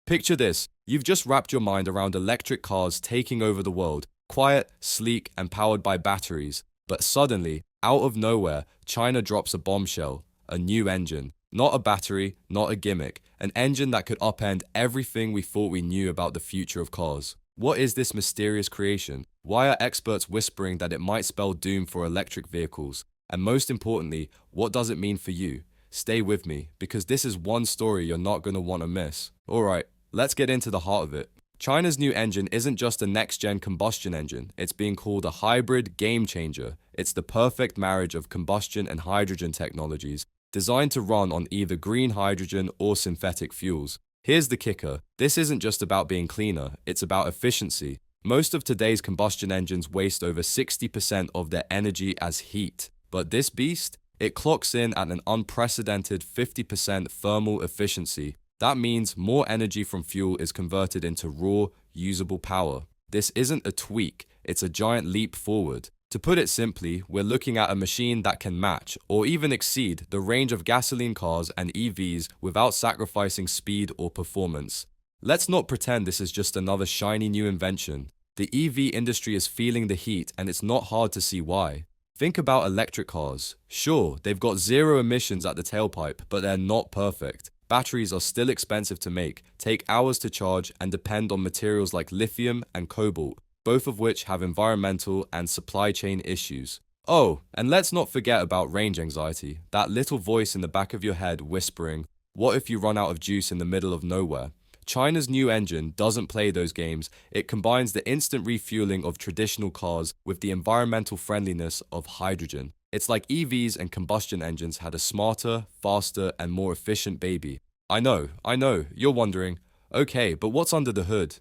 Picture this, you've just wrapped your mind around electric cars taking over the world, quiet, sleek, and powered by batteries. But suddenly, out of nowhere, China drops a bombshell, a new engine. Not a battery, not a gimmick, an engine that could upend everything we thought we knew about the future of cars. What is this mysterious creation? Why are experts whispering that it might spell doom for electric vehicles? And most importantly, what does it mean for you? Stay with me, because this is one story you're not going to want to miss. Alright, let's get into the heart of it. China's new engine isn't just a next-gen combustion engine, it's being called a hybrid game changer. It's the perfect marriage of combustion and hydrogen technologies, designed to run on either green hydrogen or synthetic fuels. Here's the kicker, this isn't just about being cleaner, it's about efficiency. Most of today's combustion engines waste over 60% of their energy as heat. But this beast? It clocks in at an unprecedented 50% thermal efficiency. That means more energy from fuel is converted into raw, usable power. This isn't a tweak, it's a giant leap forward. To put it simply, we're looking at a machine that can match, or even exceed, the range of gasoline cars and EVs without sacrificing speed or performance. Let's not pretend this is just another shiny new invention. The EV industry is feeling the heat, and it's not hard to see why. Think about electric cars. Sure, they've got zero emissions at the tailpipe, but they're not perfect. Batteries are still expensive to make, take hours to charge, and depend on materials like lithium and cobalt, both of which have environmental and supply chain issues. Oh, and let's not forget about range anxiety, that little voice in the back of your head whispering, what if you run out of juice in the middle of nowhere? China's new engine doesn't play those games. It combines the instant refueling of traditional cars with the environmental friendliness of hydrogen. It's like EVs and combustion engines had a smarter, faster, and more efficient baby. I know, you're wondering, okay, but what's under the hood?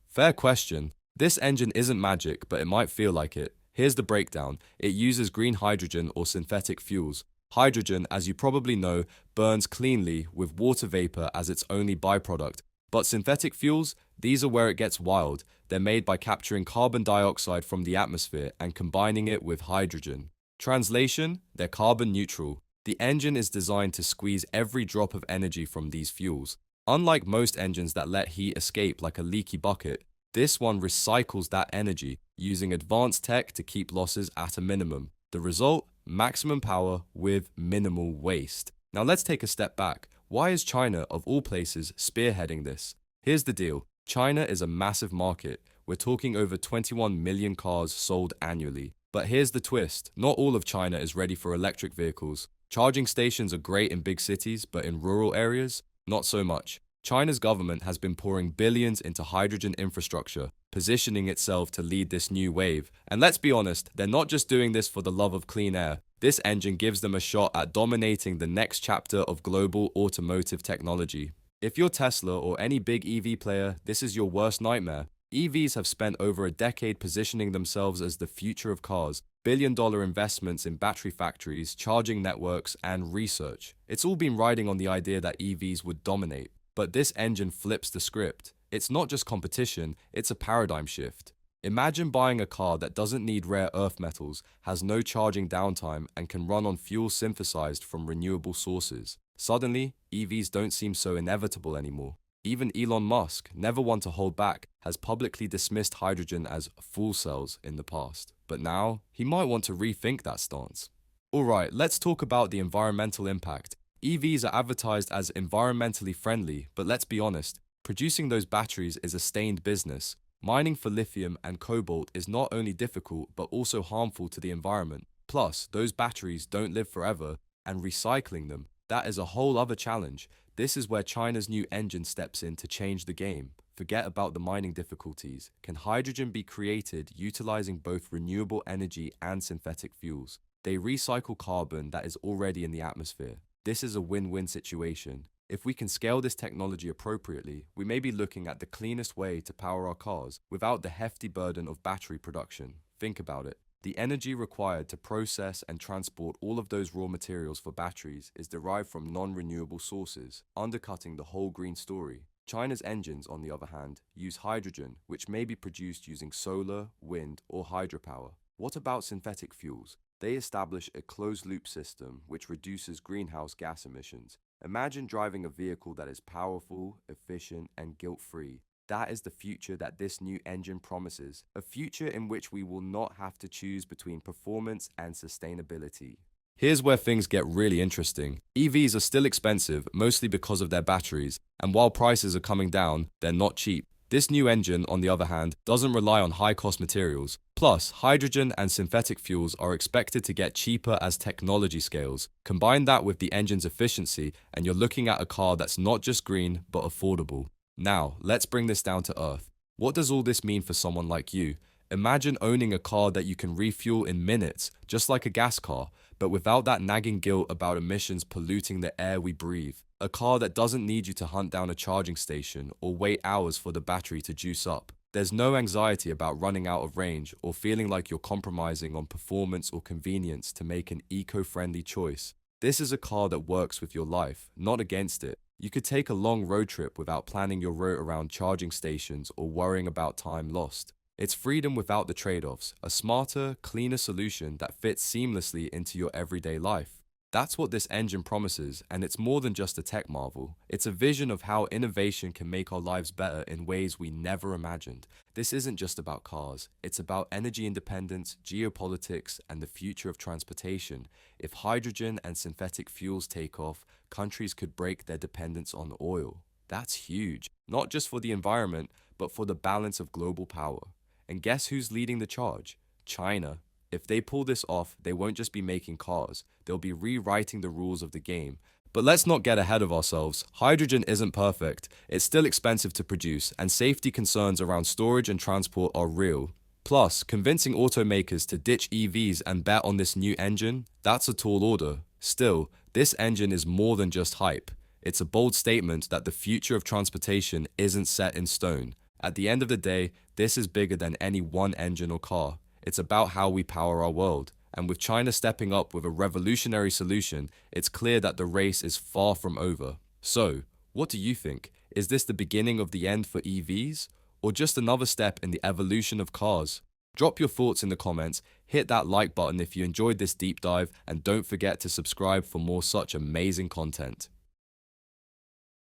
Fair question. This engine isn't magic, but it might feel like it. Here's the breakdown. It uses green hydrogen or synthetic fuels. Hydrogen, as you probably know, burns cleanly with water vapor as its only byproduct. But synthetic fuels, these are where it gets wild. They're made by capturing carbon dioxide from the atmosphere and combining it with hydrogen. Translation, they're carbon neutral. The engine is designed to squeeze every drop of energy from these fuels. Unlike most engines that let heat escape like a leaky bucket, this one recycles that energy, using advanced tech to keep losses at a minimum. The result? Maximum power with minimal waste. Now let's take a step back. Why is China, of all places, spearheading this? Here's the deal. China is a massive market. We're talking over 21 million cars sold annually. But here's the twist. Not all of China is ready for electric vehicles. Charging stations are great in big cities, but in rural areas, not so much. China's government has been pouring billions into hydrogen infrastructure, positioning itself to lead this new wave. And let's be honest, they're not just doing this for the love of clean air. This engine gives them a shot at dominating the next chapter of global automotive technology. If you're Tesla or any big EV player, this is your worst nightmare. EVs have spent over a decade positioning themselves as the future of cars, billion-dollar investments in battery factories, charging networks, and research. It's all been riding on the idea that EVs would dominate. But this engine flips the script. It's not just competition, it's a paradigm shift. Imagine buying a car that doesn't need rare earth metals, has no charging downtime, and can run on fuel synthesized from renewable sources. Suddenly, EVs don't seem so inevitable anymore. Even Elon Musk, never one to hold back, has publicly dismissed hydrogen as fuel cells in the past. But now, he might want to rethink that stance. Alright, let's talk about the environmental impact. EVs are advertised as environmentally friendly, but let's be honest, producing those batteries is a stained business. Mining for lithium and cobalt is not only difficult, but also harmful to the environment. Plus, those batteries don't live forever, and recycling them, that is a whole other challenge. This is where China's new engine steps in to change the game. Forget about the mining difficulties. Can hydrogen be created utilizing both renewable energy and synthetic fuels? They recycle carbon that is already in the atmosphere. This is a win-win situation. If we can scale this technology appropriately, we may be looking at the cleanest way to power our cars without the hefty burden of battery production. Think about it. The energy required to process and transport all of those raw materials for batteries is derived from non-renewable sources, undercutting the whole green story. China's engines, on the other hand, use hydrogen, which may be produced using solar, wind, or hydropower. What about synthetic fuels? They establish a closed-loop system which reduces greenhouse gas emissions. Imagine driving a vehicle that is powerful, efficient, and guilt-free. That is the future that this new engine promises, a future in which we will not have to choose between performance and sustainability. Here's where things get really interesting. EVs are still expensive, mostly because of their batteries, and while prices are coming down, they're not cheap. This new engine, on the other hand, doesn't rely on high-cost materials. Plus, hydrogen and synthetic fuels are expected to get cheaper as technology scales. Combine that with the engine's efficiency, and you're looking at a car that's not just green, but affordable. Now, let's bring this down to earth. What does all this mean for someone like you? Imagine owning a car that you can refuel in minutes, just like a gas car, but without that nagging guilt about emissions polluting the air we breathe. A car that doesn't need you to hunt down a charging station or wait hours for the battery to juice up. There's no anxiety about running out of range or feeling like you're compromising on performance or convenience to make an eco-friendly choice. This is a car that works with your life, not against it. You could take a long road trip without planning your route around charging stations or worrying about time lost. It's freedom without the trade-offs, a smarter, cleaner solution that fits seamlessly into your everyday life. That's what this engine promises, and it's more than just a tech marvel. It's a vision of how innovation can make our lives better in ways we never imagined. This isn't just about cars, it's about energy independence, geopolitics, and the future of transportation. If hydrogen and synthetic fuels take off, countries could break their dependence on oil. That's huge, not just for the environment, but for the balance of global power. And guess who's leading the charge? China. If they pull this off, they won't just be making cars, they'll be rewriting the rules of the game. But let's not get ahead of ourselves. Hydrogen isn't perfect, it's still expensive to produce, and safety concerns around storage and transport are real. Plus, convincing automakers to ditch EVs and bet on this new engine, that's a tall order. Still, this engine is more than just hype. It's a bold statement that the future of transportation isn't set in stone. At the end of the day, this is bigger than any one engine or car. It's about how we power our world. And with China stepping up with a revolutionary solution, it's clear that the race is far from over. So, what do you think? Is this the beginning of the end for EVs? Or just another step in the evolution of cars? Drop your thoughts in the comments, hit that like button if you enjoyed this deep dive, and don't forget to subscribe for more such amazing content.